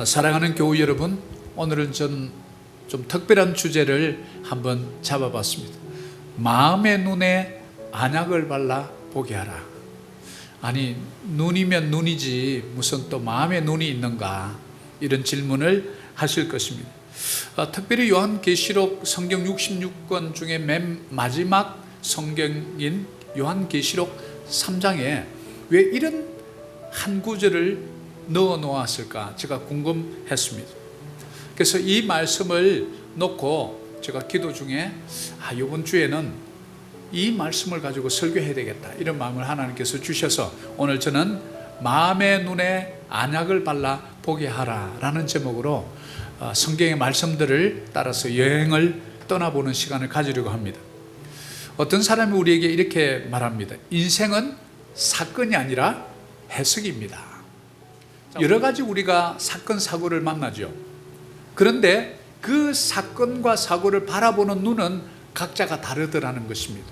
사랑하는 교우 여러분, 오늘은 좀 특별한 주제를 한번 잡아봤습니다. 마음의 눈에 안약을 발라 보게 하라. 아니, 눈이면 눈이지 무슨 또 마음의 눈이 있는가, 이런 질문을 하실 것입니다. 특별히 요한계시록 성경 66권 중에 맨 마지막 성경인 요한계시록 3장에 왜 이런 한 구절을 넣어 놓았을까 제가 궁금했습니다. 그래서 이 말씀을 놓고 제가 기도 중에 이번 주에는 이 말씀을 가지고 설교해야 되겠다, 이런 마음을 하나님께서 주셔서 오늘 저는 마음의 눈에 안약을 발라 보게 하라 라는 제목으로 성경의 말씀들을 따라서 여행을 떠나보는 시간을 가지려고 합니다. 어떤 사람이 우리에게 이렇게 말합니다. 인생은 사건이 아니라 해석입니다. 여러 가지 우리가 사건 사고를 만나죠. 그런데 그 사건과 사고를 바라보는 눈은 각자가 다르더라는 것입니다.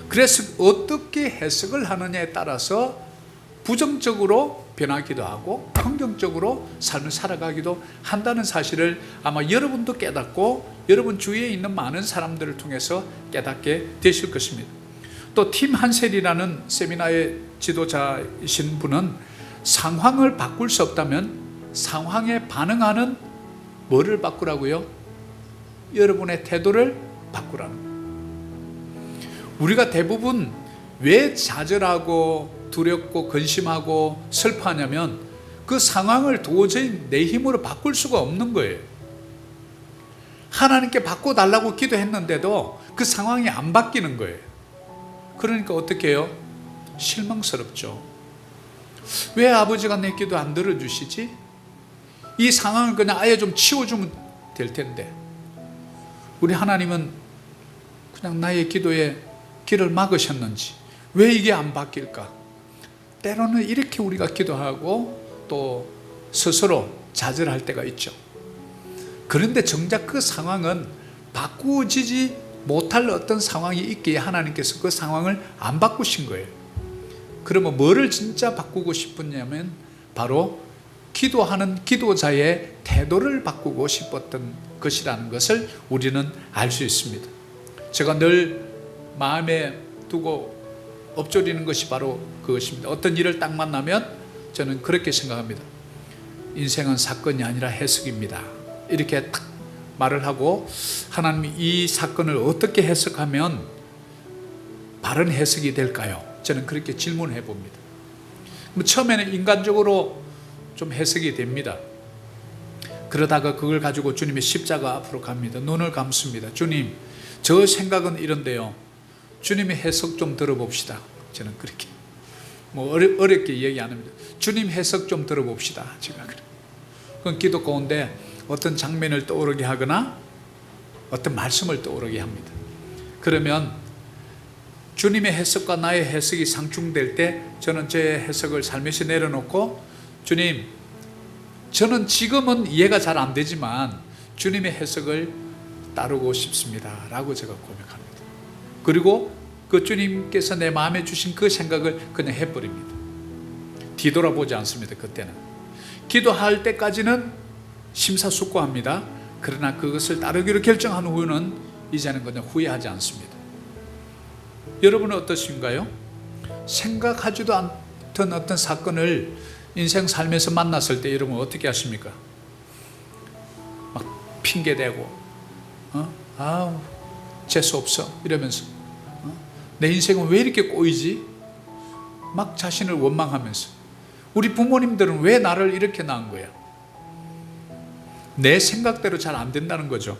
그래서 어떻게 해석을 하느냐에 따라서 부정적으로 변하기도 하고 긍정적으로 삶을 살아가기도 한다는 사실을 아마 여러분도 깨닫고 여러분 주위에 있는 많은 사람들을 통해서 깨닫게 되실 것입니다. 또 팀 한셀이라는 세미나의 지도자이신 분은 상황을 바꿀 수 없다면 상황에 반응하는 뭐를 바꾸라고요? 여러분의 태도를 바꾸라는 거예요. 우리가 대부분 왜 좌절하고 두렵고 근심하고 슬퍼하냐면 그 상황을 도저히 내 힘으로 바꿀 수가 없는 거예요. 하나님께 바꿔달라고 기도했는데도 그 상황이 안 바뀌는 거예요. 그러니까 어떻게 해요? 실망스럽죠. 왜 아버지가 내 기도 안 들어주시지? 이 상황을 그냥 아예 좀 치워주면 될 텐데 우리 하나님은 그냥 나의 기도에 길을 막으셨는지 왜 이게 안 바뀔까? 때로는 이렇게 우리가 기도하고 또 스스로 좌절할 때가 있죠. 그런데 정작 그 상황은 바꾸어지지 못할 어떤 상황이 있기에 하나님께서 그 상황을 안 바꾸신 거예요. 그러면 뭐를 진짜 바꾸고 싶었냐면 바로 기도하는 기도자의 태도를 바꾸고 싶었던 것이라는 것을 우리는 알 수 있습니다. 제가 늘 마음에 두고 엎조리는 것이 바로 그것입니다. 어떤 일을 딱 만나면 저는 그렇게 생각합니다. 인생은 사건이 아니라 해석입니다. 이렇게 딱 말을 하고 하나님이 이 사건을 어떻게 해석하면 바른 해석이 될까요? 저는 그렇게 질문해 봅니다. 처음에는 인간적으로 좀 해석이 됩니다. 그러다가 그걸 가지고 주님의 십자가 앞으로 갑니다. 눈을 감습니다. 주님, 저 생각은 이런데요, 주님의 해석 좀 들어봅시다. 저는 그렇게 어렵게 얘기 안 합니다. 주님 해석 좀 들어봅시다. 제가 그래. 그건 기도 가운데 어떤 장면을 떠오르게 하거나 어떤 말씀을 떠오르게 합니다. 그러면 주님의 해석과 나의 해석이 상충될 때 저는 제 해석을 살며시 내려놓고 주님, 저는 지금은 이해가 잘 안 되지만 주님의 해석을 따르고 싶습니다 라고 제가 고백합니다. 그리고 그 주님께서 내 마음에 주신 그 생각을 그냥 해버립니다. 뒤돌아보지 않습니다. 그때는 기도할 때까지는 심사숙고합니다. 그러나 그것을 따르기로 결정한 후에는 이제는 그냥 후회하지 않습니다. 여러분은 어떠신가요? 생각하지도 않던 어떤 사건을 인생 살면서 만났을 때 여러분 어떻게 하십니까? 막 핑계대고 재수없어 이러면서 내 인생은 왜 이렇게 꼬이지? 막 자신을 원망하면서. 우리 부모님들은 왜 나를 이렇게 낳은 거야? 내 생각대로 잘 안 된다는 거죠.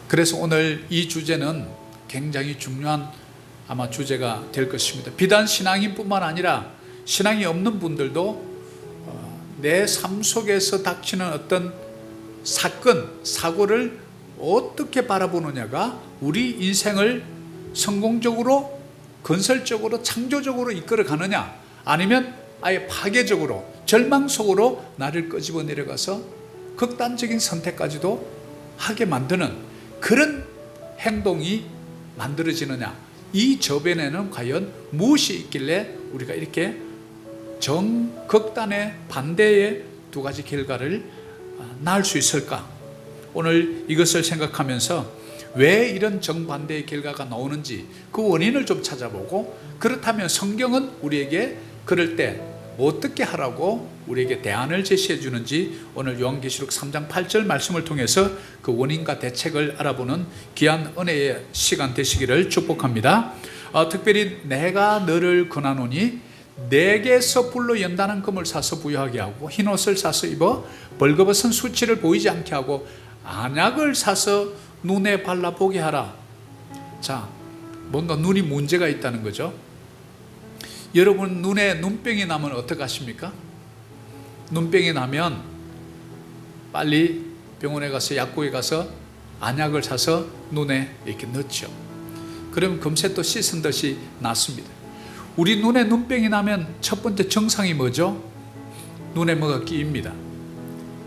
그래서 오늘 이 주제는 굉장히 중요한 아마 주제가 될 것입니다. 비단 신앙인뿐만 아니라 신앙이 없는 분들도 내 삶 속에서 닥치는 어떤 사건, 사고를 어떻게 바라보느냐가 우리 인생을 성공적으로, 건설적으로, 창조적으로 이끌어 가느냐, 아니면 아예 파괴적으로, 절망 속으로 나를 끄집어 내려가서 극단적인 선택까지도 하게 만드는 그런 행동이 만들어지느냐, 이 저변에는 과연 무엇이 있길래 우리가 이렇게 정극단의 반대의 두 가지 결과를 낳을 수 있을까? 오늘 이것을 생각하면서 왜 이런 정반대의 결과가 나오는지 그 원인을 좀 찾아보고, 그렇다면 성경은 우리에게 그럴 때 어떻게 하라고 우리에게 대안을 제시해 주는지 오늘 요한계시록 3장 8절 말씀을 통해서 그 원인과 대책을 알아보는 귀한 은혜의 시간 되시기를 축복합니다. 특별히 내가 너를 권하노니 내게서 불로 연단한 금을 사서 부여하게 하고 흰옷을 사서 입어 벌거벗은 수치를 보이지 않게 하고 안약을 사서 눈에 발라보게 하라. 자, 뭔가 눈이 문제가 있다는 거죠. 여러분 눈에 눈병이 나면 어떡하십니까? 눈병이 나면 빨리 병원에 가서 약국에 가서 안약을 사서 눈에 이렇게 넣죠. 그러면 금세 또 씻은 듯이 낫습니다. 우리 눈에 눈병이 나면 첫 번째 증상이 뭐죠? 눈에 뭐가 끼입니다.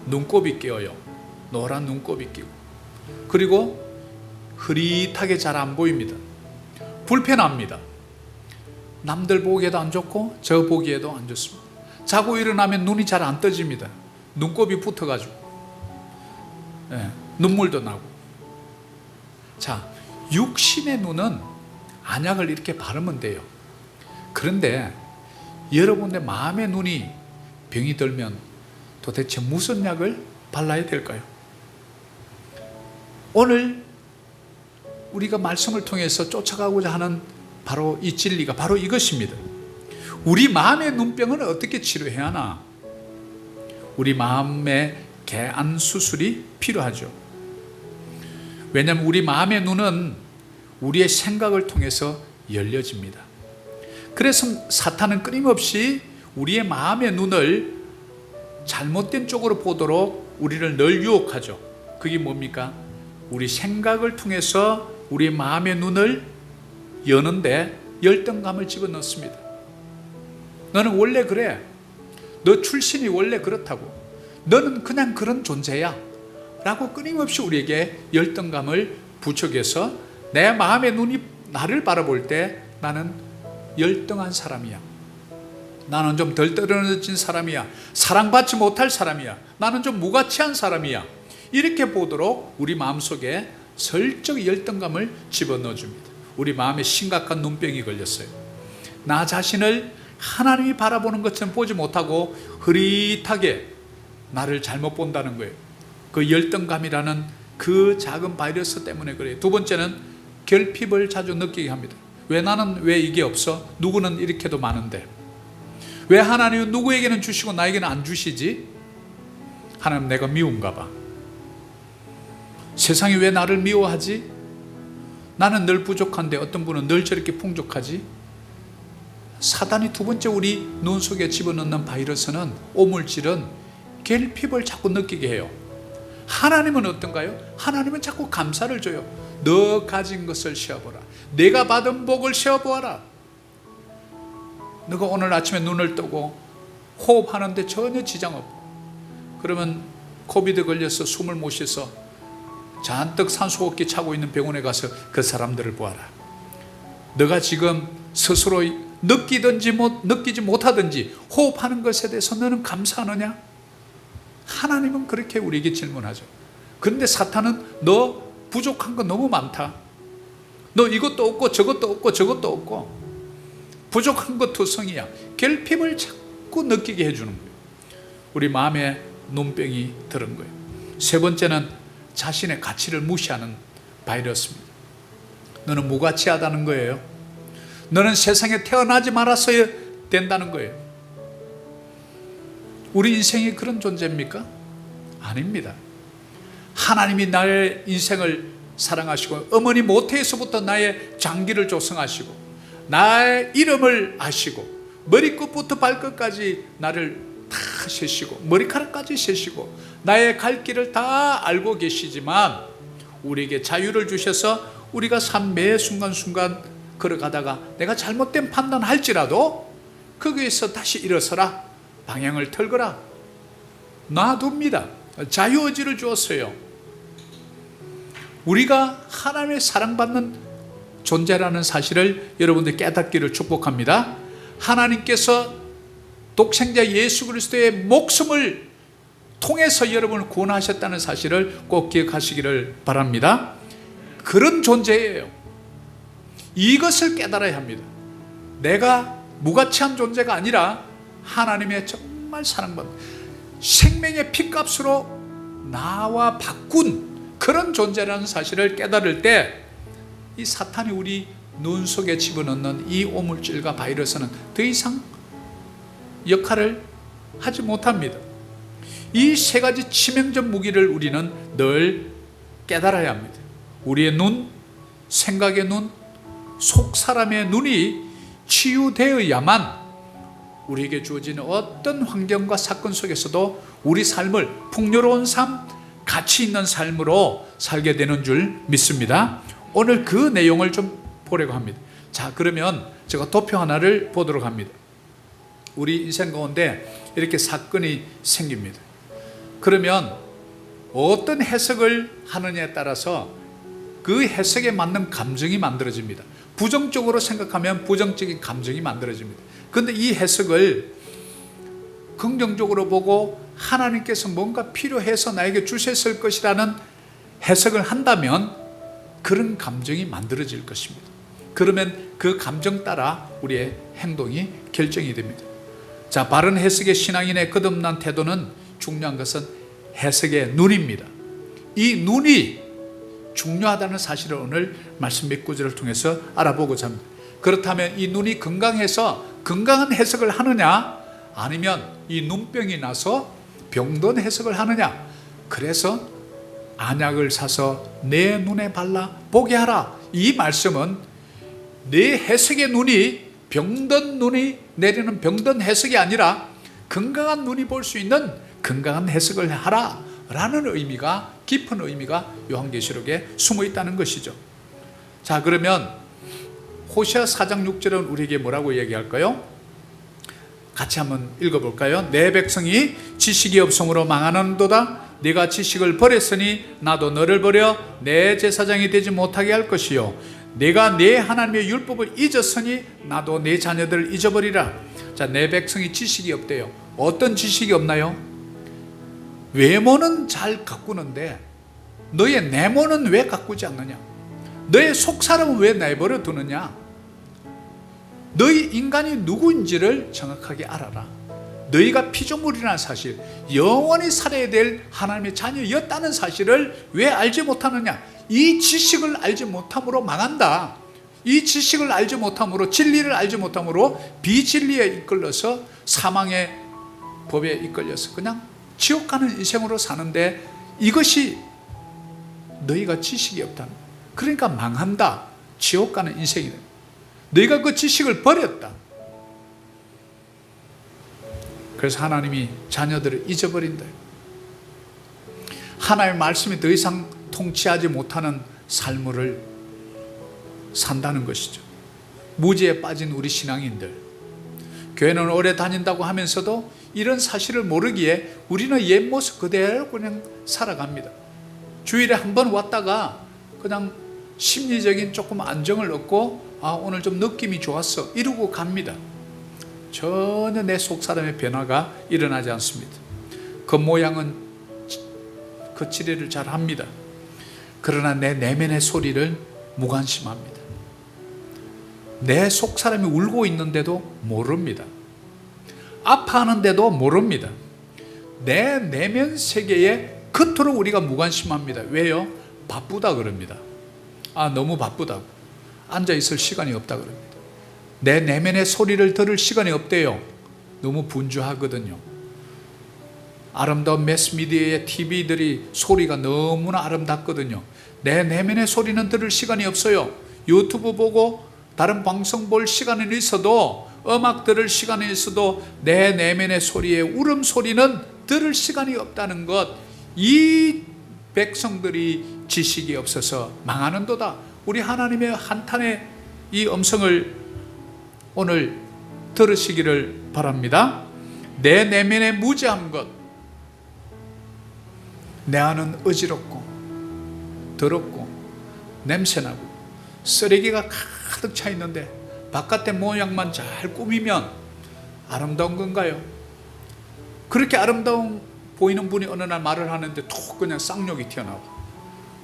눈곱이 끼어요. 노란 눈곱이 끼고, 그리고 흐릿하게 잘 안 보입니다. 불편합니다. 남들 보기에도 안 좋고 저 보기에도 안 좋습니다. 자고 일어나면 눈이 잘 안 떠집니다. 눈곱이 붙어가지고 눈물도 나고. 자, 육신의 눈은 안약을 이렇게 바르면 돼요. 그런데 여러분의 마음의 눈이 병이 들면 도대체 무슨 약을 발라야 될까요? 오늘 우리가 말씀을 통해서 쫓아가고자 하는 바로 이 진리가 바로 이것입니다. 우리 마음의 눈병은 어떻게 치료해야 하나? 우리 마음의 개안 수술이 필요하죠. 왜냐하면 우리 마음의 눈은 우리의 생각을 통해서 열려집니다. 그래서 사탄은 끊임없이 우리의 마음의 눈을 잘못된 쪽으로 보도록 우리를 늘 유혹하죠. 그게 뭡니까? 우리 생각을 통해서 우리 마음의 눈을 여는데 열등감을 집어넣습니다. 너는 원래 그래. 너 출신이 원래 그렇다고. 너는 그냥 그런 존재야 라고 끊임없이 우리에게 열등감을 부추겨서 내 마음의 눈이 나를 바라볼 때 나는 열등한 사람이야. 나는 좀 덜 떨어진 사람이야. 사랑받지 못할 사람이야. 나는 좀 무가치한 사람이야. 이렇게 보도록 우리 마음속에 설적 열등감을 집어넣어줍니다. 우리 마음에 심각한 눈병이 걸렸어요. 나 자신을 하나님이 바라보는 것처럼 보지 못하고 흐릿하게 나를 잘못 본다는 거예요. 그 열등감이라는 그 작은 바이러스 때문에 그래요. 두 번째는 결핍을 자주 느끼게 합니다. 왜 나는 왜 이게 없어? 누구는 이렇게도 많은데 왜 하나님은 누구에게는 주시고 나에게는 안 주시지? 하나님 내가 미운가 봐. 세상이 왜 나를 미워하지? 나는 늘 부족한데 어떤 분은 늘 저렇게 풍족하지? 사단이 두 번째 우리 눈 속에 집어넣는 바이러스는, 오물질은 결핍을 자꾸 느끼게 해요. 하나님은 어떤가요? 하나님은 자꾸 감사를 줘요. 너 가진 것을 세어보라. 내가 받은 복을 세어보아라. 너가 오늘 아침에 눈을 뜨고 호흡하는데 전혀 지장 없고, 그러면 코비드 걸려서 숨을 못 쉬어서 잔뜩 산소호흡기 차고 있는 병원에 가서 그 사람들을 보아라. 너가 지금 스스로 느끼지 못하든지 호흡하는 것에 대해서 너는 감사하느냐? 하나님은 그렇게 우리에게 질문하죠. 그런데 사탄은 너 부족한 거 너무 많다. 너 이것도 없고 저것도 없고 저것도 없고 부족한 거 투성이야. 결핍을 자꾸 느끼게 해주는 거예요. 우리 마음에 눈병이 들은 거예요. 세 번째는 자신의 가치를 무시하는 바이러스입니다. 너는 무가치하다는 거예요. 너는 세상에 태어나지 말았어야 된다는 거예요. 우리 인생이 그런 존재입니까? 아닙니다. 하나님이 나의 인생을 사랑하시고 어머니 모태에서부터 나의 장기를 조성하시고 나의 이름을 아시고 머리끝부터 발끝까지 나를 다 세시고 머리카락까지 세시고 나의 갈 길을 다 알고 계시지만 우리에게 자유를 주셔서 우리가 삶 매 순간순간 걸어가다가 내가 잘못된 판단할지라도 거기에서 다시 일어서라, 방향을 털거라 놔둡니다. 자유의지를 주었어요. 우리가 하나님의 사랑받는 존재라는 사실을 여러분들 깨닫기를 축복합니다. 하나님께서 독생자 예수 그리스도의 목숨을 통해서 여러분을 구원하셨다는 사실을 꼭 기억하시기를 바랍니다. 그런 존재예요. 이것을 깨달아야 합니다. 내가 무가치한 존재가 아니라 하나님의 정말 사랑받는 생명의 피값으로 나와 바꾼 그런 존재라는 사실을 깨달을 때 이 사탄이 우리 눈 속에 집어넣는 이 오물질과 바이러스는 더 이상 역할을 하지 못합니다. 이 세 가지 치명적 무기를 우리는 늘 깨달아야 합니다. 우리의 눈, 생각의 눈, 속 사람의 눈이 치유되어야만 우리에게 주어지는 어떤 환경과 사건 속에서도 우리 삶을 풍요로운 삶, 가치 있는 삶으로 살게 되는 줄 믿습니다. 오늘 그 내용을 좀 보려고 합니다. 자, 그러면 제가 도표 하나를 보도록 합니다. 우리 인생 가운데 이렇게 사건이 생깁니다. 그러면 어떤 해석을 하느냐에 따라서 그 해석에 맞는 감정이 만들어집니다. 부정적으로 생각하면 부정적인 감정이 만들어집니다. 그런데 이 해석을 긍정적으로 보고 하나님께서 뭔가 필요해서 나에게 주셨을 것이라는 해석을 한다면 그런 감정이 만들어질 것입니다. 그러면 그 감정 따라 우리의 행동이 결정이 됩니다. 자, 바른 해석의 신앙인의 거듭난 태도는 중요한 것은 해석의 눈입니다. 이 눈이 중요하다는 사실을 오늘 말씀 몇 구절을 통해서 알아보고자 합니다. 그렇다면 이 눈이 건강해서 건강한 해석을 하느냐, 아니면 이 눈병이 나서 병든 해석을 하느냐, 그래서 안약을 사서 내 눈에 발라 보게 하라. 이 말씀은 내 해석의 눈이 병든 눈이 내리는 병든 해석이 아니라 건강한 눈이 볼 수 있는 건강한 해석을 하라 라는 의미가, 깊은 의미가 요한계시록에 숨어 있다는 것이죠. 자, 그러면 호시아 4장 6절은 우리에게 뭐라고 얘기할까요? 같이 한번 읽어볼까요? 내 백성이 지식이 없음으로 망하는도다. 네가 지식을 버렸으니 나도 너를 버려 내 제사장이 되지 못하게 할 것이요, 네가 내 하나님의 율법을 잊었으니 나도 내 자녀들을 잊어버리라. 자, 내 백성이 지식이 없대요. 어떤 지식이 없나요? 외모는 잘 가꾸는데 너의 내모는 왜 가꾸지 않느냐? 너의 속사람은 왜 내버려 두느냐? 너희 인간이 누구인지를 정확하게 알아라. 너희가 피조물이라는 사실, 영원히 살아야 될 하나님의 자녀였다는 사실을 왜 알지 못하느냐? 이 지식을 알지 못함으로 망한다. 이 지식을 알지 못함으로, 진리를 알지 못함으로 비진리에 이끌려서 사망의 법에 이끌려서 그냥 지옥 가는 인생으로 사는데, 이것이 너희가 지식이 없다. 그러니까 망한다. 지옥 가는 인생이 돼. 너희가 그 지식을 버렸다. 그래서 하나님이 자녀들을 잊어버린다. 하나님의 말씀이 더 이상 통치하지 못하는 삶을 산다는 것이죠. 무지에 빠진 우리 신앙인들, 교회는 오래 다닌다고 하면서도 이런 사실을 모르기에 우리는 옛 모습 그대로 그냥 살아갑니다. 주일에 한 번 왔다가 그냥 심리적인 조금 안정을 얻고, 아, 오늘 좀 느낌이 좋았어 이러고 갑니다. 전혀 내 속사람의 변화가 일어나지 않습니다. 겉모양은 그 치료를 잘 합니다. 그러나 내 내면의 소리를 무관심합니다. 내 속사람이 울고 있는데도 모릅니다. 아파하는데도 모릅니다. 내 내면 세계에 겉으로 우리가 무관심합니다. 왜요? 바쁘다 그럽니다. 아, 너무 바쁘다고, 앉아있을 시간이 없다 그럽니다. 내 내면의 소리를 들을 시간이 없대요. 너무 분주하거든요. 아름다운 매스미디어의 TV들이 소리가 너무나 아름답거든요. 내 내면의 소리는 들을 시간이 없어요. 유튜브 보고 다른 방송 볼 시간은 있어도, 음악 들을 시간이 있어도 내 내면의 소리의 울음소리는 들을 시간이 없다는 것, 이 백성들이 지식이 없어서 망하는도다. 우리 하나님의 한탄의 이 음성을 오늘 들으시기를 바랍니다. 내 내면의 무지한 것, 내 안은 어지럽고 더럽고 냄새나고 쓰레기가 가득 차 있는데 바깥의 모양만 잘 꾸미면 아름다운 건가요? 그렇게 아름다운 보이는 분이 어느 날 말을 하는데 톡 그냥 쌍욕이 튀어나와.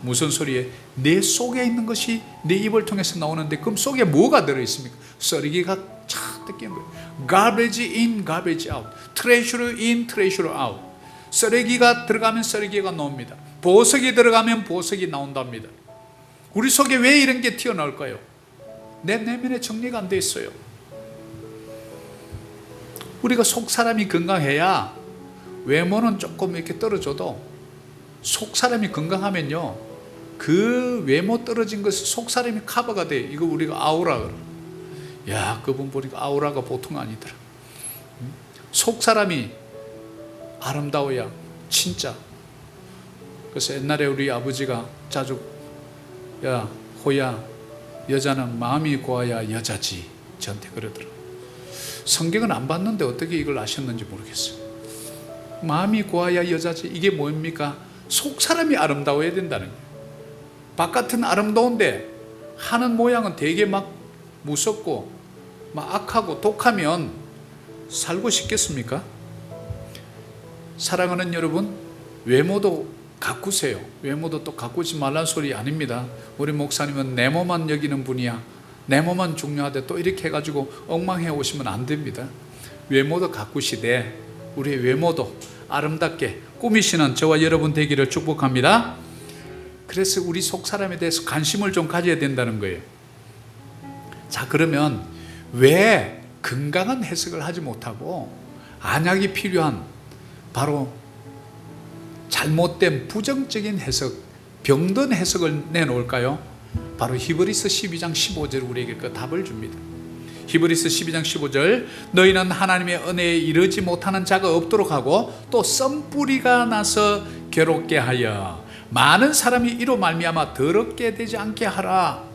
무슨 소리에? 내 속에 있는 것이 내 입을 통해서 나오는데 그럼 속에 뭐가 들어있습니까? 쓰레기가 착 뜯기는 거예요. Garbage in, garbage out. Treasure in, treasure out. 쓰레기가 들어가면 쓰레기가 나옵니다. 보석이 들어가면 보석이 나온답니다. 우리 속에 왜 이런 게 튀어나올까요? 내 내면에 정리가 안 돼 있어요. 우리가 속 사람이 건강해야 외모는 조금 이렇게 떨어져도 속 사람이 건강하면요, 그 외모 떨어진 것이 속 사람이 커버가 돼. 이거 우리가 아우라 그래. 야, 그분 보니까 아우라가 보통 아니더라. 속 사람이 아름다워야 진짜. 그래서 옛날에 우리 아버지가 자주, 야 호야, 여자는 마음이 고와야 여자지, 저한테 그러더라고요. 성경은 안 봤는데 어떻게 이걸 아셨는지 모르겠어요. 마음이 고와야 여자지, 이게 뭡니까? 속 사람이 아름다워야 된다는 거예요. 바깥은 아름다운데 하는 모양은 되게 막 무섭고 막 악하고 독하면 살고 싶겠습니까? 사랑하는 여러분, 외모도 가꾸세요. 외모도 또 가꾸지 말라는 소리 아닙니다. 우리 목사님은 내 몸만 여기는 분이야, 내 몸만 중요하대, 또 이렇게 해가지고 엉망해 오시면 안 됩니다. 외모도 가꾸시되 우리의 외모도 아름답게 꾸미시는 저와 여러분 되기를 축복합니다. 그래서 우리 속 사람에 대해서 관심을 좀 가져야 된다는 거예요. 자, 그러면 왜 건강한 해석을 하지 못하고 안약이 필요한 바로 잘못된 부정적인 해석, 병든 해석을 내놓을까요? 바로 히브리서 12장 15절 우리에게 그 답을 줍니다. 히브리서 12장 15절, 너희는 하나님의 은혜에 이르지 못하는 자가 없도록 하고 또 썬뿌리가 나서 괴롭게 하여 많은 사람이 이로 말미암아 더럽게 되지 않게 하라.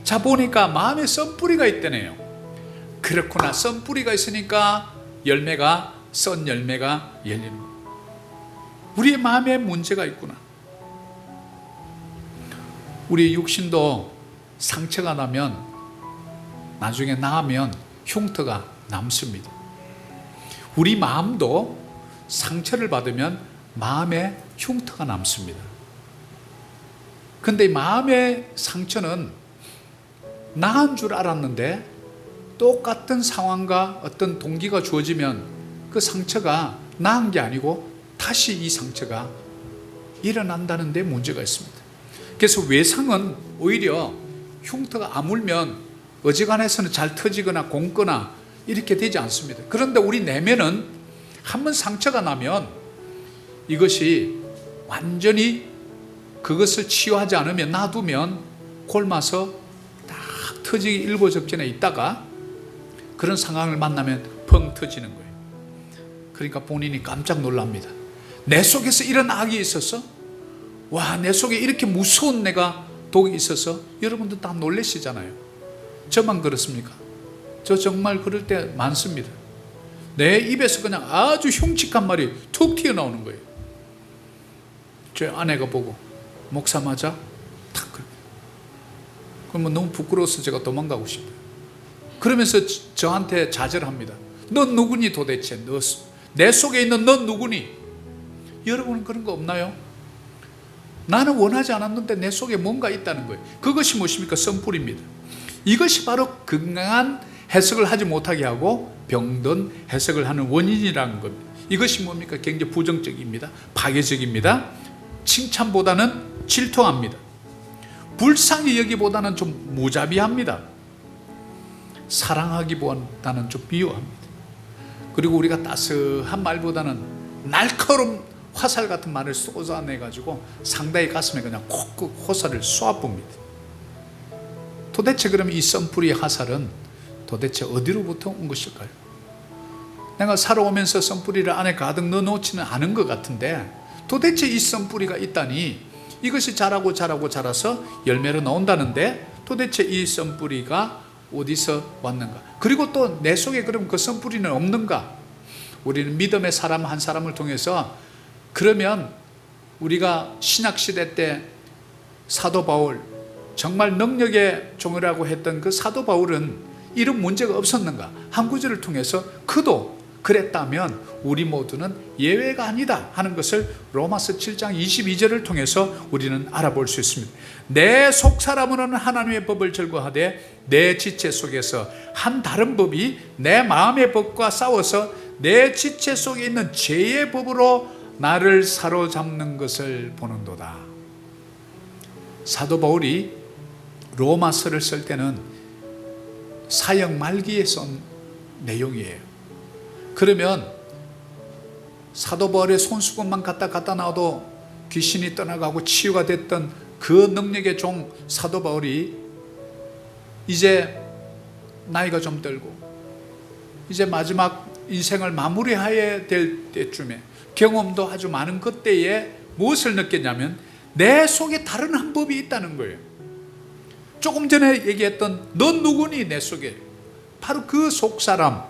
자, 보니까 마음에 썬뿌리가 있다네요. 그렇구나, 썬뿌리가 있으니까 열매가, 썬 열매가 열리는 거예요. 우리의 마음에 문제가 있구나. 우리 육신도 상처가 나면 나중에 나으면 흉터가 남습니다. 우리 마음도 상처를 받으면 마음에 흉터가 남습니다. 근데 마음의 상처는 나은 줄 알았는데 똑같은 상황과 어떤 동기가 주어지면 그 상처가 나은 게 아니고 다시 이 상처가 일어난다는 데 문제가 있습니다. 그래서 외상은 오히려 흉터가 아물면 어지간해서는 잘 터지거나 곪거나 이렇게 되지 않습니다. 그런데 우리 내면은 한번 상처가 나면 이것이 완전히 그것을 치유하지 않으면 놔두면 골마서 딱 터지기 일보 직전에 있다가 그런 상황을 만나면 펑 터지는 거예요. 그러니까 본인이 깜짝 놀랍니다. 내 속에서 이런 악이 있었어? 와, 내 속에 이렇게 무서운 내가 독이 있어서? 여러분들 다 놀라시잖아요. 저만 그렇습니까? 저 정말 그럴 때 많습니다. 내 입에서 그냥 아주 흉측한 말이 툭 튀어나오는 거예요. 제 아내가 보고 목사 맞아? 탁 그래. 그러면 너무 부끄러워서 제가 도망가고 싶어요. 그러면서 저한테 좌절합니다. 넌 누구니 도대체? 내 속에 있는 넌 누구니? 여러분은 그런 거 없나요? 나는 원하지 않았는데 내 속에 뭔가 있다는 거예요. 그것이 무엇입니까? 썬뿌리입니다. 이것이 바로 건강한 해석을 하지 못하게 하고 병든 해석을 하는 원인이라는 겁니다. 이것이 뭡니까? 굉장히 부정적입니다. 파괴적입니다. 칭찬보다는 질투합니다. 불쌍히 여기보다는 좀 무자비합니다. 사랑하기보다는 좀 미워합니다. 그리고 우리가 따스한 말보다는 날카로운 화살 같은 말을 쏟아내가지고 상대의 가슴에 그냥 콕 화살을 쏘아붑니다. 도대체 그럼 이 썬뿌리의 화살은 도대체 어디로부터 온 것일까요? 내가 살아오면서 썬뿌리를 안에 가득 넣어놓지는 않은 것 같은데 도대체 이 썬뿌리가 있다니, 이것이 자라고 자라서 열매로 나온다는데 도대체 이 썬뿌리가 어디서 왔는가? 그리고 또 내 속에 그럼 그 썬뿌리는 없는가? 우리는 믿음의 사람 한 사람을 통해서, 그러면 우리가 신약시대 때 사도 바울, 정말 능력의 종이라고 했던 그 사도 바울은 이런 문제가 없었는가? 한 구절을 통해서 그도 그랬다면 우리 모두는 예외가 아니다 하는 것을 로마서 7장 22절을 통해서 우리는 알아볼 수 있습니다. 내 속사람으로는 하나님의 법을 즐거워하되 내 지체 속에서 한 다른 법이 내 마음의 법과 싸워서 내 지체 속에 있는 죄의 법으로 나를 사로잡는 것을 보는도다. 사도 바울이 로마서를 쓸 때는 사역 말기에 쓴 내용이에요. 그러면 사도 바울의 손수건만 갖다 놔도 귀신이 떠나가고 치유가 됐던 그 능력의 종 사도 바울이 이제 나이가 좀 들고 이제 마지막 인생을 마무리해야 될 때쯤에 경험도 아주 많은 그때에 무엇을 느꼈냐면 내 속에 다른 한 법이 있다는 거예요. 조금 전에 얘기했던 너 누구니 내 속에, 바로 그 속사람,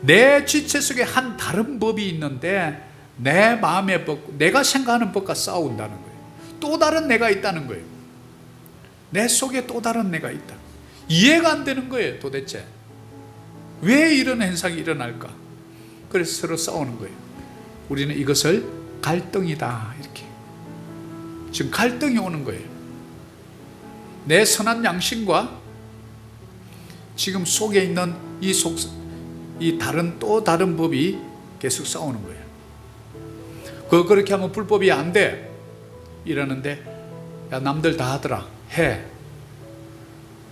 내 지체 속에 한 다른 법이 있는데 내 마음의 법, 내가 생각하는 법과 싸운다는 거예요. 또 다른 내가 있다는 거예요. 내 속에 또 다른 내가 있다. 이해가 안 되는 거예요. 도대체 왜 이런 현상이 일어날까? 그래서 서로 싸우는 거예요. 우리는 이것을 갈등이다, 이렇게. 지금 갈등이 오는 거예요. 내 선한 양심과 지금 속에 있는 이 또 다른 법이 계속 싸우는 거예요. 그렇게 하면 불법이 안 돼 이러는데, 야 남들 다 하더라, 해.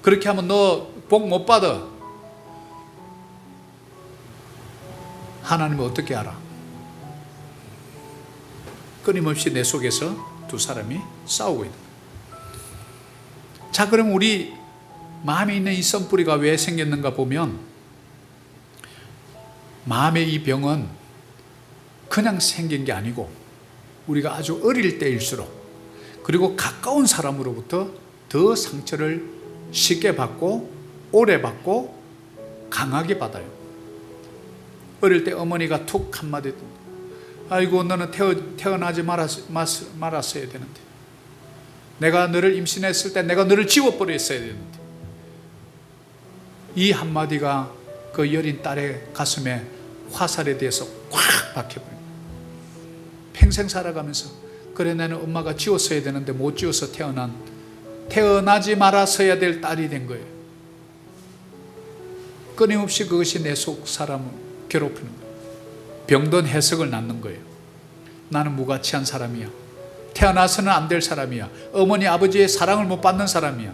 그렇게 하면 너 복 못 받아. 하나님은 어떻게 알아? 끊임없이 내 속에서 두 사람이 싸우고 있는 거예요. 자, 그럼 우리 마음에 있는 이 썸뿌리가 왜 생겼는가 보면, 마음의 이 병은 그냥 생긴 게 아니고 우리가 아주 어릴 때일수록, 그리고 가까운 사람으로부터 더 상처를 쉽게 받고 오래 받고 강하게 받아요. 어릴 때 어머니가 툭 한마디, 아이고 너는 태어나지 말았어야 되는데, 내가 너를 임신했을 때 내가 너를 지워버렸어야 되는데, 이 한마디가 그 여린 딸의 가슴에 화살에 대해서 꽉 박혀버려요. 평생 살아가면서, 그래 나는 엄마가 지웠어야 되는데 못 지워서 태어나지 말았어야 될 딸이 된 거예요. 끊임없이 그것이 내 속 사람을 괴롭히는 거예요. 병든 해석을 낳는 거예요. 나는 무가치한 사람이야. 태어나서는 안 될 사람이야. 어머니 아버지의 사랑을 못 받는 사람이야.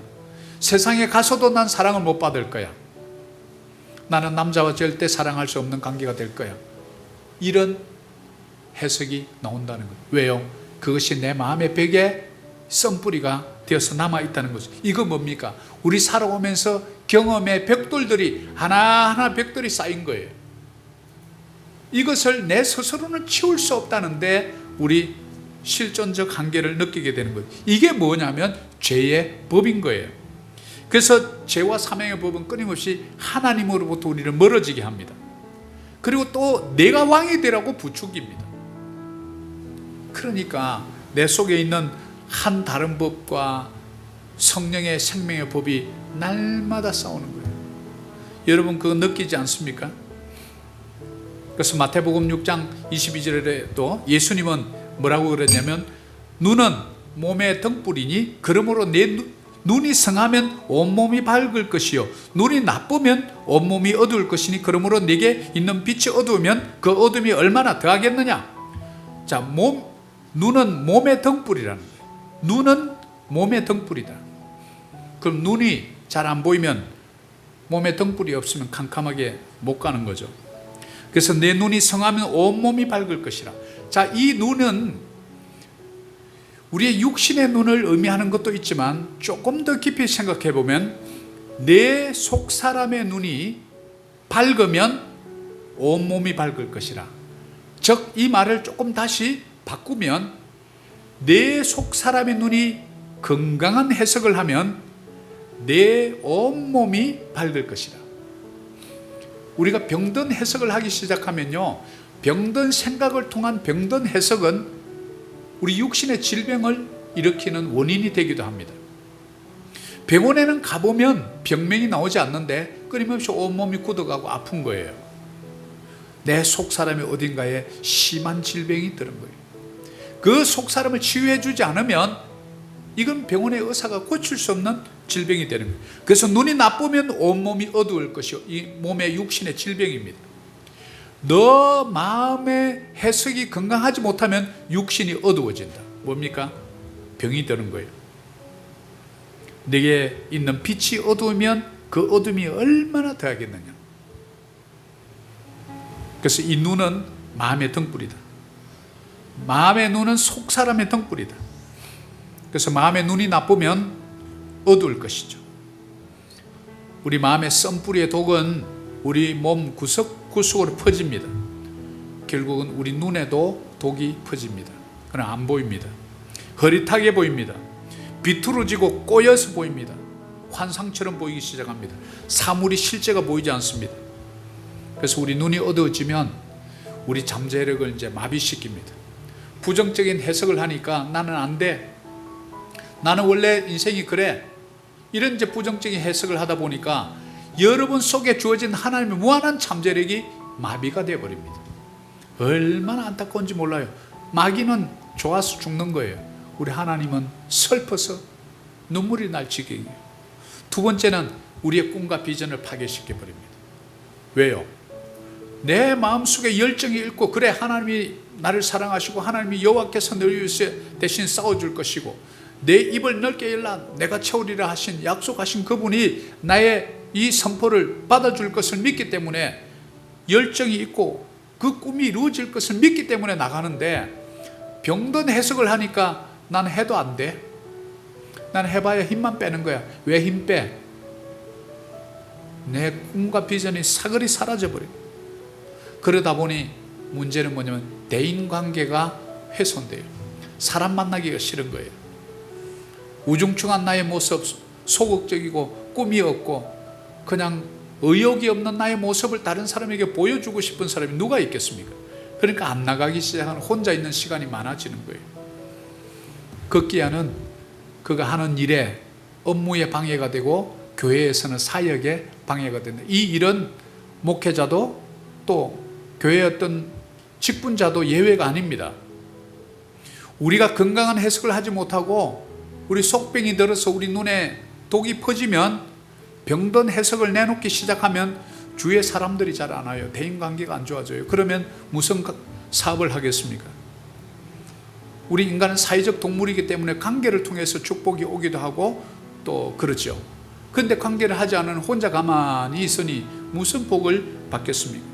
세상에 가서도 난 사랑을 못 받을 거야. 나는 남자와 절대 사랑할 수 없는 관계가 될 거야. 이런 해석이 나온다는 거예요. 왜요? 그것이 내 마음의 벽에 썸뿌리가 되어서 남아있다는 거죠. 이거 뭡니까? 우리 살아오면서 경험의 벽돌들이 하나하나 벽돌이 쌓인 거예요. 이것을 내 스스로는 치울 수 없다는데 우리 실존적 한계를 느끼게 되는 거예요. 이게 뭐냐면 죄의 법인 거예요. 그래서 죄와 사명의 법은 끊임없이 하나님으로부터 우리를 멀어지게 합니다. 그리고 또 내가 왕이 되라고 부추깁니다. 그러니까 내 속에 있는 한 다른 법과 성령의 생명의 법이 날마다 싸우는 거예요. 여러분 그거 느끼지 않습니까? 그래서 마태복음 6장 22절에도 예수님은 뭐라고 그랬냐면, 눈은 몸의 등불이니 그러므로 내 눈이 성하면 온몸이 밝을 것이요 눈이 나쁘면 온몸이 어두울 것이니 그러므로 내게 있는 빛이 어두우면 그 어둠이 얼마나 더하겠느냐. 자, 눈은 몸의 등불이라는 거예요. 눈은 몸의 등불이다. 그럼 눈이 잘 안 보이면 몸에 등불이 없으면 캄캄하게 못 가는 거죠. 그래서 내 눈이 성하면 온몸이 밝을 것이라. 자, 이 눈은 우리의 육신의 눈을 의미하는 것도 있지만 조금 더 깊이 생각해 보면 내 속 사람의 눈이 밝으면 온몸이 밝을 것이라. 즉 이 말을 조금 다시 바꾸면 내 속 사람의 눈이 건강한 해석을 하면 내 온몸이 밝을 것이라. 우리가 병든 해석을 하기 시작하면요, 병든 생각을 통한 병든 해석은 우리 육신의 질병을 일으키는 원인이 되기도 합니다. 병원에는 가보면 병명이 나오지 않는데 끊임없이 온몸이 굳어가고 아픈 거예요. 내 속사람이 어딘가에 심한 질병이 들은 거예요. 그 속사람을 치유해 주지 않으면 이건 병원의 의사가 고칠 수 없는 질병이 되는 거예요. 그래서 눈이 나쁘면 온몸이 어두울 것이요, 이 몸의 육신의 질병입니다. 너 마음의 해석이 건강하지 못하면 육신이 어두워진다. 뭡니까? 병이 되는 거예요. 내게 있는 빛이 어두우면 그 어둠이 얼마나 더하겠느냐. 그래서 이 눈은 마음의 등불이다. 마음의 눈은 속사람의 등불이다. 그래서 마음의 눈이 나쁘면 어두울 것이죠. 우리 마음의 썬뿌리의 독은 우리 몸 구석구석으로 퍼집니다. 결국은 우리 눈에도 독이 퍼집니다. 그러나 안 보입니다. 흐릿하게 보입니다. 비뚤어지고 꼬여서 보입니다. 환상처럼 보이기 시작합니다. 사물이 실제가 보이지 않습니다. 그래서 우리 눈이 어두워지면 우리 잠재력을 이제 마비시킵니다. 부정적인 해석을 하니까 나는 안 돼. 나는 원래 인생이 그래. 이런 이제 부정적인 해석을 하다 보니까 여러분 속에 주어진 하나님의 무한한 잠재력이 마비가 되어버립니다. 얼마나 안타까운지 몰라요. 마귀는 좋아서 죽는 거예요. 우리 하나님은 슬퍼서 눈물이 날 지경이에요. 두 번째는 우리의 꿈과 비전을 파괴시켜버립니다. 왜요? 내 마음속에 열정이 있고, 그래 하나님이 나를 사랑하시고 하나님이 여호와께서 너를 위해서 대신 싸워줄 것이고 내 입을 넓게 열라 내가 채우리라 하신 약속하신 그분이 나의 이 선포를 받아줄 것을 믿기 때문에 열정이 있고 그 꿈이 이루어질 것을 믿기 때문에 나가는데, 병든 해석을 하니까 난 해도 안 돼. 난 해봐야 힘만 빼는 거야. 왜 힘 빼? 내 꿈과 비전이 사그리 사라져버려. 그러다 보니 문제는 뭐냐면 대인관계가 훼손돼요. 사람 만나기가 싫은 거예요. 우중충한 나의 모습, 소극적이고 꿈이 없고 그냥 의욕이 없는 나의 모습을 다른 사람에게 보여주고 싶은 사람이 누가 있겠습니까? 그러니까 안 나가기 시작하는, 혼자 있는 시간이 많아지는 거예요. 극기야는 그가 하는 일에 업무에 방해가 되고 교회에서는 사역에 방해가 된다. 이 일은 목회자도 또 교회의 어떤 직분자도 예외가 아닙니다. 우리가 건강한 해석을 하지 못하고 우리 속병이 들어서 우리 눈에 독이 퍼지면, 병든 해석을 내놓기 시작하면 주위의 사람들이 잘 안 와요. 대인관계가 안 좋아져요. 그러면 무슨 사업을 하겠습니까? 우리 인간은 사회적 동물이기 때문에 관계를 통해서 축복이 오기도 하고 또 그렇죠. 그런데 관계를 하지 않은 혼자 가만히 있으니 무슨 복을 받겠습니까?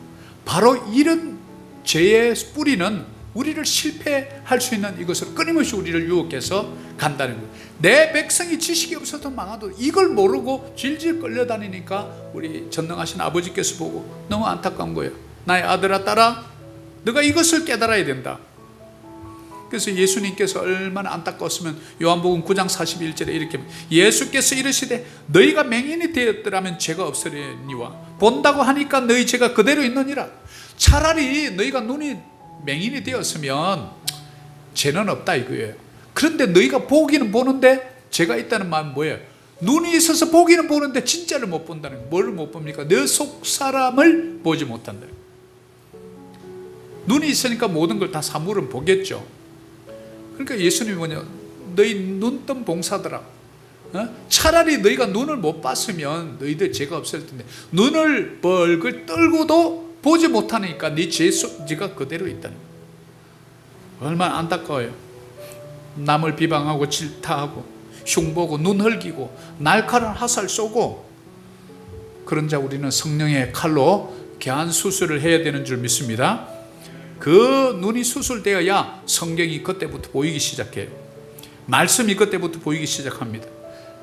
바로 이런 죄의 뿌리는 우리를 실패할 수 있는 이것을 끊임없이 우리를 유혹해서 간다는 거예요. 내 백성이 지식이 없어도 망하도 이걸 모르고 질질 끌려다니니까 우리 전능하신 아버지께서 보고 너무 안타까운 거예요. 나의 아들아 딸아, 너가 이것을 깨달아야 된다. 그래서 예수님께서 얼마나 안타까웠으면 요한복음 9장 41절에 이렇게, 예수께서 이르시되 너희가 맹인이 되었더라면 죄가 없으려니와 본다고 하니까 너희 죄가 그대로 있느니라. 차라리 너희가 눈이 맹인이 되었으면 죄는 없다 이거예요. 그런데 너희가 보기는 보는데 죄가 있다는 말은 뭐예요? 눈이 있어서 보기는 보는데 진짜를 못 본다는 거예요. 뭐를 못 봅니까? 내 속 사람을 보지 못한다. 눈이 있으니까 모든 걸 다 사물은 보겠죠. 그러니까 예수님이 뭐냐, 너희 눈뜬 봉사들아, 차라리 너희가 눈을 못 봤으면 너희들 죄가 없을 텐데 눈을 벌글 떨고도 보지 못하니까 네 죄가 그대로 있다는 거예요. 얼마나 안타까워요. 남을 비방하고 질타하고 흉보고 눈 흘기고 날카로운 화살 쏘고, 그런 자 우리는 성령의 칼로 개한 수술을 해야 되는 줄 믿습니다. 그 눈이 수술되어야 성경이 그때부터 보이기 시작해요. 말씀이 그때부터 보이기 시작합니다.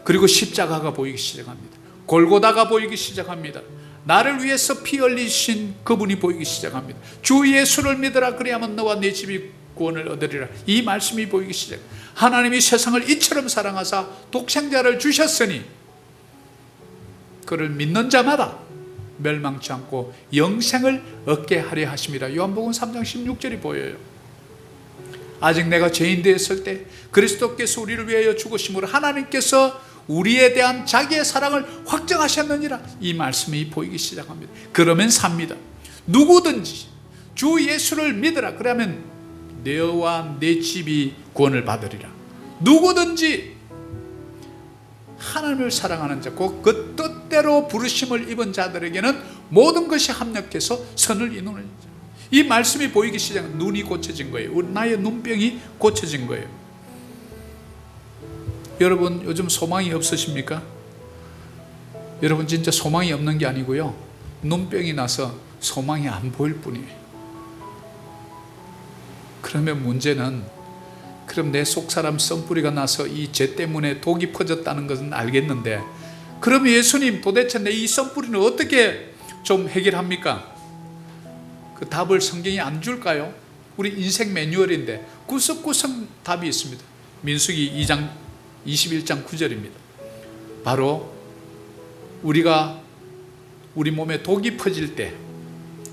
그리고 십자가가 보이기 시작합니다. 골고다가 보이기 시작합니다. 나를 위해서 피 흘리신 그분이 보이기 시작합니다. 주 예수를 믿으라 그리하면 너와 네 집이 구원을 얻으리라. 이 말씀이 보이기 시작. 하나님이 세상을 이처럼 사랑하사 독생자를 주셨으니 그를 믿는 자마다 멸망치 않고 영생을 얻게 하려 하심이라. 요한복음 3장 16절이 보여요. 아직 내가 죄인 되었을 때 그리스도께서 우리를 위하여 죽으심으로 하나님께서 우리에 대한 자기의 사랑을 확정하셨느니라. 이 말씀이 보이기 시작합니다. 그러면 삽니다. 누구든지 주 예수를 믿으라. 그러면 너와 내 집이 구원을 받으리라. 누구든지 하나님을 사랑하는 자, 그 뜻대로 부르심을 입은 자들에게는 모든 것이 합력해서 선을 이루는 자. 이 말씀이 보이기 시작한 눈이 고쳐진 거예요. 나의 눈병이 고쳐진 거예요. 여러분 요즘 소망이 없으십니까? 여러분 진짜 소망이 없는 게 아니고요, 눈병이 나서 소망이 안 보일 뿐이에요. 그러면 문제는, 그럼 내 속사람 썬뿌리가 나서 이 죄 때문에 독이 퍼졌다는 것은 알겠는데, 그럼 예수님 도대체 내 이 썬뿌리는 어떻게 좀 해결합니까? 그 답을 성경이 안 줄까요? 우리 인생 매뉴얼인데 구석구석 답이 있습니다. 민수기 2장 21장 9절입니다. 바로 우리가 우리 몸에 독이 퍼질 때,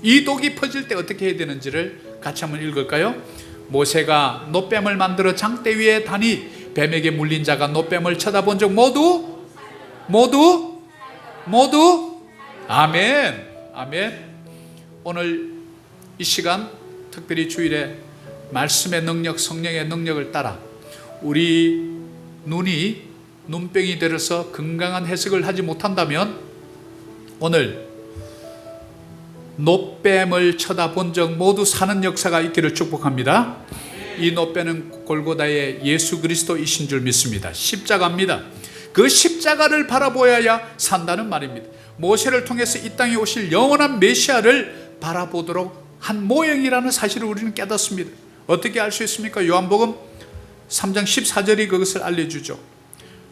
이 독이 퍼질 때 어떻게 해야 되는지를 같이 한번 읽을까요? 모세가 노뱀을 만들어 장대 위에 다니 뱀에게 물린 자가 노뱀을 쳐다본 적 모두 아멘. 아멘. 오늘 이 시간 특별히 주일에 말씀의 능력, 성령의 능력을 따라 우리 눈이 눈병이 들어서 건강한 해석을 하지 못한다면 오늘 노뱀을 쳐다본 적 모두 사는 역사가 있기를 축복합니다. 이 노뱀은 골고다의 예수 그리스도이신 줄 믿습니다. 십자가입니다. 그 십자가를 바라보아야 산다는 말입니다. 모세를 통해서 이 땅에 오실 영원한 메시아를 바라보도록 한 모형이라는 사실을 우리는 깨닫습니다. 어떻게 알 수 있습니까? 요한복음 3장 14절이 그것을 알려주죠.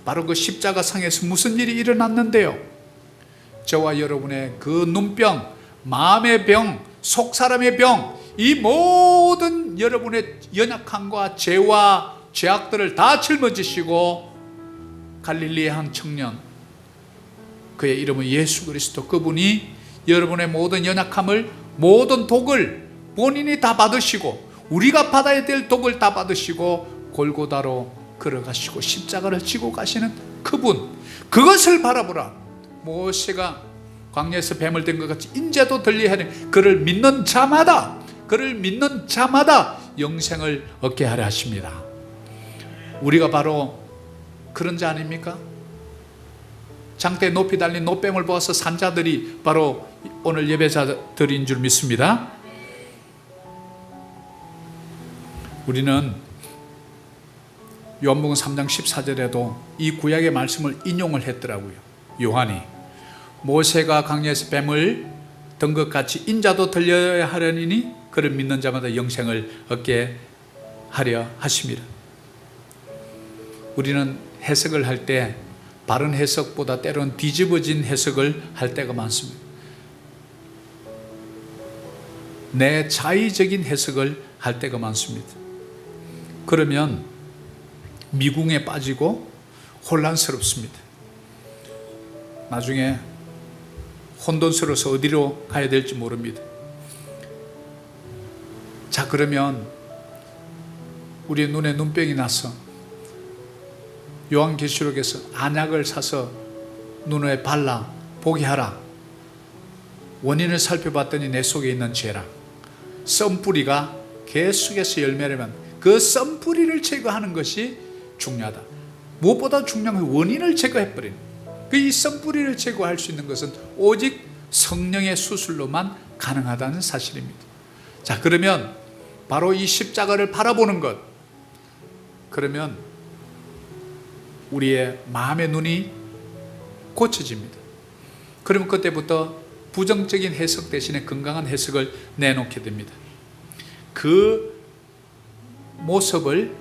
바로 그 십자가 상에서 무슨 일이 일어났는데요, 저와 여러분의 그 눈병, 마음의 병, 속사람의 병, 이 모든 여러분의 연약함과 죄와 죄악들을 다 짊어지시고 갈릴리의 한 청년, 그의 이름은 예수 그리스도, 그분이 여러분의 모든 연약함을, 모든 독을 본인이 다 받으시고 우리가 받아야 될 독을 다 받으시고 골고다로 걸어가시고 십자가를 지고 가시는 그분, 그것을 바라보라. 모세가 광야에서 뱀을 든 것 같이 인자도 들리하니 그를 믿는 자마다 영생을 얻게 하려 하십니다. 우리가 바로 그런 자 아닙니까? 장대 높이 달린 노뱀을 보아서 산 자들이 바로 오늘 예배자들인 줄 믿습니다. 우리는 요한복음 3장 14절에도 이 구약의 말씀을 인용을 했더라고요. 요한이 모세가 광야에서 뱀을 든 것 같이 인자도 들려야 하려니 그를 믿는 자마다 영생을 얻게 하려 하십니다. 우리는 해석을 할 때 바른 해석보다 때로는 뒤집어진 해석을 할 때가 많습니다. 내 자의적인 해석을 할 때가 많습니다. 그러면 미궁에 빠지고 혼란스럽습니다. 나중에 혼돈스러워서 어디로 가야 될지 모릅니다. 자, 그러면 우리의 눈에 눈병이 나서 요한계시록에서 안약을 사서 눈에 발라 보게 하라. 원인을 살펴봤더니 내 속에 있는 죄라. 썬뿌리가 계속해서 열매를 그 썬뿌리를 제거하는 것이 중요하다. 무엇보다 중요한 건 원인을 제거해버리는, 이 썬뿌리를 제거할 수 있는 것은 오직 성령의 수술로만 가능하다는 사실입니다. 자, 그러면 바로 이 십자가를 바라보는 것, 그러면 우리의 마음의 눈이 고쳐집니다. 그러면 그때부터 부정적인 해석 대신에 건강한 해석을 내놓게 됩니다. 그 모습을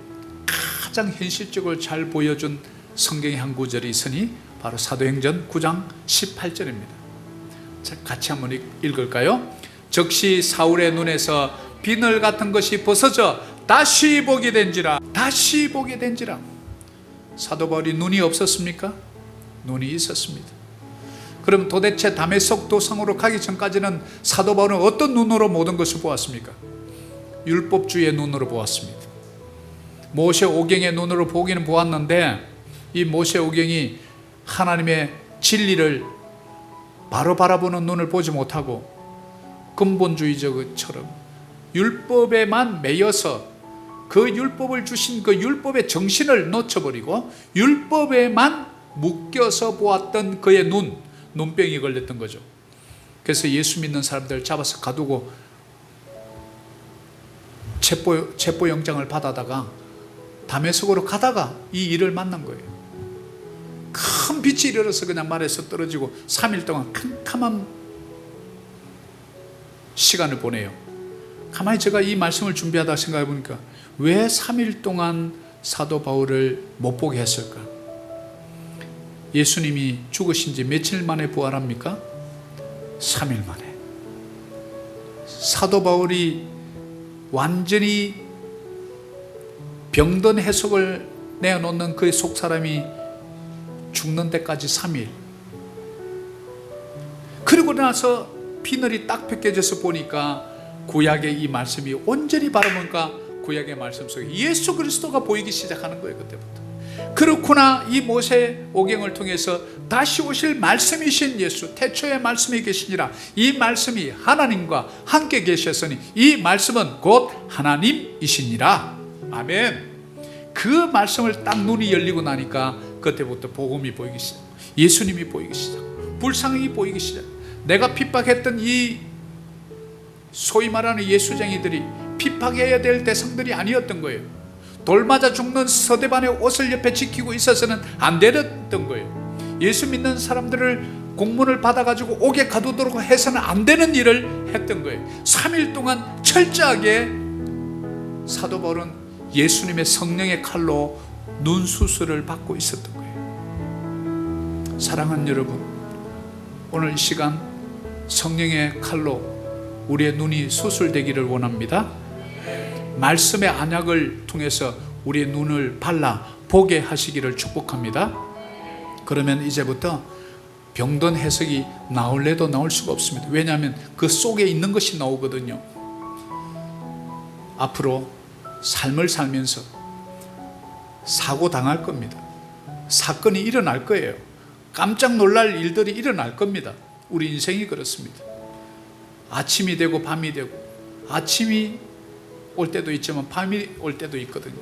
가장 현실적으로 잘 보여준 성경의 한 구절이 있으니 바로 사도행전 9장 18절입니다. 자, 같이 한번 읽을까요? 즉시 사울의 눈에서 비늘 같은 것이 벗어져 다시 보게 된지라. 사도 바울이 눈이 없었습니까? 눈이 있었습니다. 그럼 도대체 다메섹 도상으로 가기 전까지는 사도 바울은 어떤 눈으로 모든 것을 보았습니까? 율법주의의 눈으로 보았습니다. 모세 오경의 눈으로 보기는 보았는데 이 모세 오경이 하나님의 진리를 바로 바라보는 눈을 보지 못하고 근본주의적처럼 율법에만 매여서 그 율법을 주신 그 율법의 정신을 놓쳐버리고 율법에만 묶여서 보았던 그의 눈병이 걸렸던 거죠. 그래서 예수 믿는 사람들 잡아서 가두고 체포영장을 받아다가 다메섹으로 가다가 이 일을 만난 거예요. 큰 빛이 일어나서 그냥 말에서 떨어지고 3일 동안 캄캄한 시간을 보내요. 가만히 제가 이 말씀을 준비하다 생각해 보니까 왜 3일 동안 사도 바울을 못 보게 했을까? 예수님이 죽으신 지 며칠 만에 부활합니까? 3일 만에. 사도 바울이 완전히 병든 해석을 내어놓는 그의 속사람이 죽는 데까지 3일. 그리고 나서 비늘이 딱 벗겨져서 보니까 구약의 이 말씀이 온전히 바라보니까 구약의 말씀 속에 예수 그리스도가 보이기 시작하는 거예요. 그때부터. 그렇구나, 이 모세 오경을 통해서 다시 오실 말씀이신 예수, 태초의 말씀이 계시니라. 이 말씀이 하나님과 함께 계셨으니 이 말씀은 곧 하나님이시니라. 아멘. 그 말씀을 딱 눈이 열리고 나니까 그때부터 복음이 보이기 시작, 예수님이 보이기 시작, 불쌍히 보이기 시작. 내가 핍박했던 이 소위 말하는 예수쟁이들이 핍박해야 될 대상들이 아니었던 거예요. 돌 맞아 죽는 서대반의 옷을 옆에 지키고 있어서는 안 되던 거예요. 예수 믿는 사람들을 공문을 받아가지고 옥에 가두도록 해서는 안 되는 일을 했던 거예요. 3일 동안 철저하게 사도 바울은 예수님의 성령의 칼로 눈 수술을 받고 있었던 거예요. 사랑하는 여러분, 오늘 이 시간 성령의 칼로 우리의 눈이 수술되기를 원합니다. 말씀의 안약을 통해서 우리의 눈을 발라 보게 하시기를 축복합니다. 그러면 이제부터 병든 해석이 나올래도 나올 수가 없습니다. 왜냐하면 그 속에 있는 것이 나오거든요. 앞으로 삶을 살면서 사고 당할 겁니다. 사건이 일어날 거예요. 깜짝 놀랄 일들이 일어날 겁니다. 우리 인생이 그렇습니다. 아침이 되고 밤이 되고, 아침이 올 때도 있지만 밤이 올 때도 있거든요.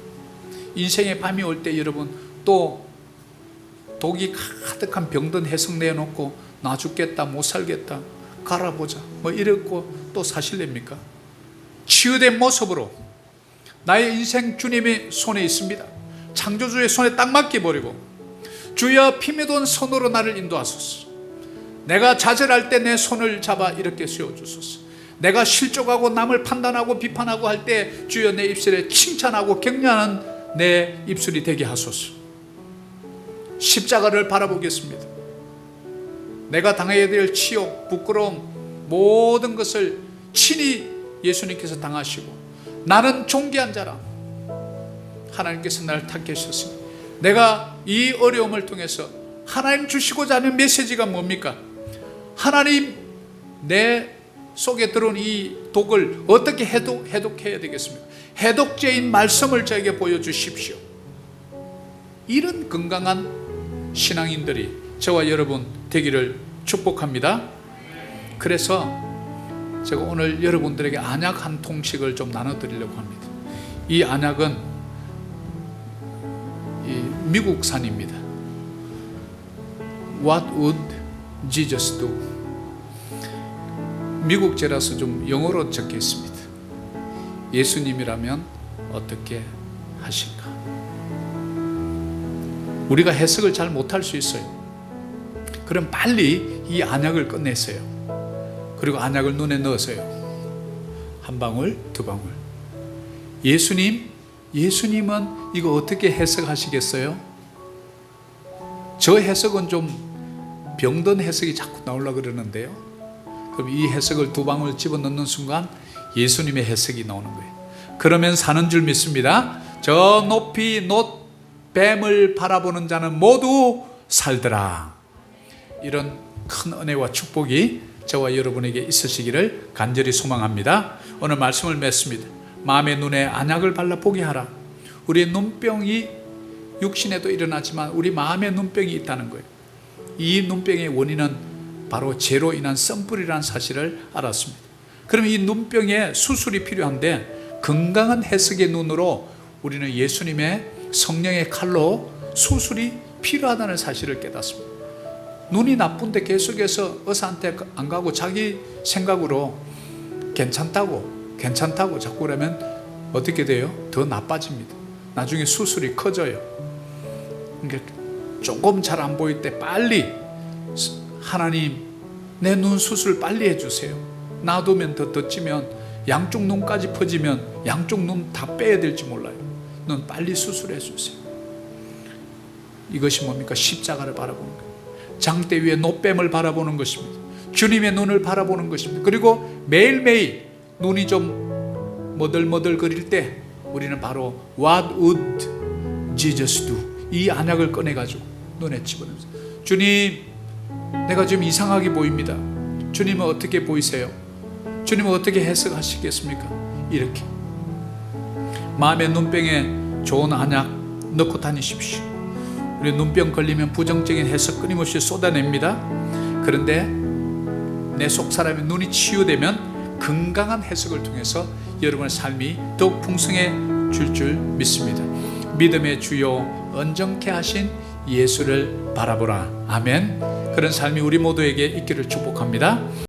인생의 밤이 올 때 여러분 또 독이 가득한 병든 해석 내어놓고 나 죽겠다, 못 살겠다, 갈아보자 뭐 이랬고 또 사실랍니까? 치유된 모습으로 나의 인생 주님의 손에 있습니다. 창조주의 손에 딱 맡겨버리고, 주여 피 묻은 손으로 나를 인도하소서. 내가 좌절할 때 내 손을 잡아 이렇게 세워주소서. 내가 실족하고 남을 판단하고 비판하고 할 때 주여 내 입술에 칭찬하고 격려하는 내 입술이 되게 하소서. 십자가를 바라보겠습니다. 내가 당해야 될 치욕, 부끄러움, 모든 것을 친히 예수님께서 당하시고, 나는 존귀한 자라. 하나님께서 나를 택하셨으니 내가 이 어려움을 통해서 하나님 주시고자 하는 메시지가 뭡니까? 하나님, 내 속에 들어온 이 독을 어떻게 해독해야 되겠습니까? 해독제인 말씀을 저에게 보여주십시오. 이런 건강한 신앙인들이 저와 여러분 되기를 축복합니다. 그래서 제가 오늘 여러분들에게 안약 한 통씩을 좀 나눠드리려고 합니다. 이 안약은 미국산입니다. What would Jesus do? 미국제라서 좀 영어로 적혀 있습니다. 예수님이라면 어떻게 하실까? 우리가 해석을 잘 못할 수 있어요. 그럼 빨리 이 안약을 끝내세요. 그리고 안약을 눈에 넣으세요. 한 방울, 두 방울. 예수님은 이거 어떻게 해석하시겠어요? 저 해석은 좀 병든 해석이 자꾸 나오려고 그러는데요. 그럼 이 해석을 두 방울 집어넣는 순간 예수님의 해석이 나오는 거예요. 그러면 사는 줄 믿습니다. 저 높이 높 뱀을 바라보는 자는 모두 살더라. 이런 큰 은혜와 축복이 저와 여러분에게 있으시기를 간절히 소망합니다. 오늘 말씀을 맺습니다. 마음의 눈에 안약을 발라 보게 하라. 우리의 눈병이 육신에도 일어나지만 우리 마음의 눈병이 있다는 거예요. 이 눈병의 원인은 바로 죄로 인한 썸불이라는 사실을 알았습니다. 그럼 이 눈병에 수술이 필요한데 건강한 해석의 눈으로 우리는 예수님의 성령의 칼로 수술이 필요하다는 사실을 깨닫습니다. 눈이 나쁜데 계속해서 의사한테 안 가고 자기 생각으로 괜찮다고 자꾸 그러면 어떻게 돼요? 더 나빠집니다. 나중에 수술이 커져요. 그러니까 조금 잘 안 보일 때 빨리 하나님 내 눈 수술 빨리 해주세요. 놔두면 더 덧지면 양쪽 눈까지 퍼지면 양쪽 눈 다 빼야 될지 몰라요. 눈 빨리 수술해 주세요. 이것이 뭡니까? 십자가를 바라보는 거예요. 장대 위에 노뱀을 바라보는 것입니다. 주님의 눈을 바라보는 것입니다. 그리고 매일매일 눈이 좀 머들머들거릴 때 우리는 바로 What would Jesus do? 이 안약을 꺼내가지고 눈에 집어넣습니다. 주님, 내가 좀 이상하게 보입니다. 주님은 어떻게 보이세요? 주님은 어떻게 해석하시겠습니까? 이렇게 마음의 눈병에 좋은 안약 넣고 다니십시오. 우리 눈병 걸리면 부정적인 해석 끊임없이 쏟아냅니다. 그런데 내 속 사람의 눈이 치유되면 건강한 해석을 통해서 여러분의 삶이 더욱 풍성해 줄 믿습니다. 믿음의 주요 온전케 하신 예수를 바라보라. 아멘. 그런 삶이 우리 모두에게 있기를 축복합니다.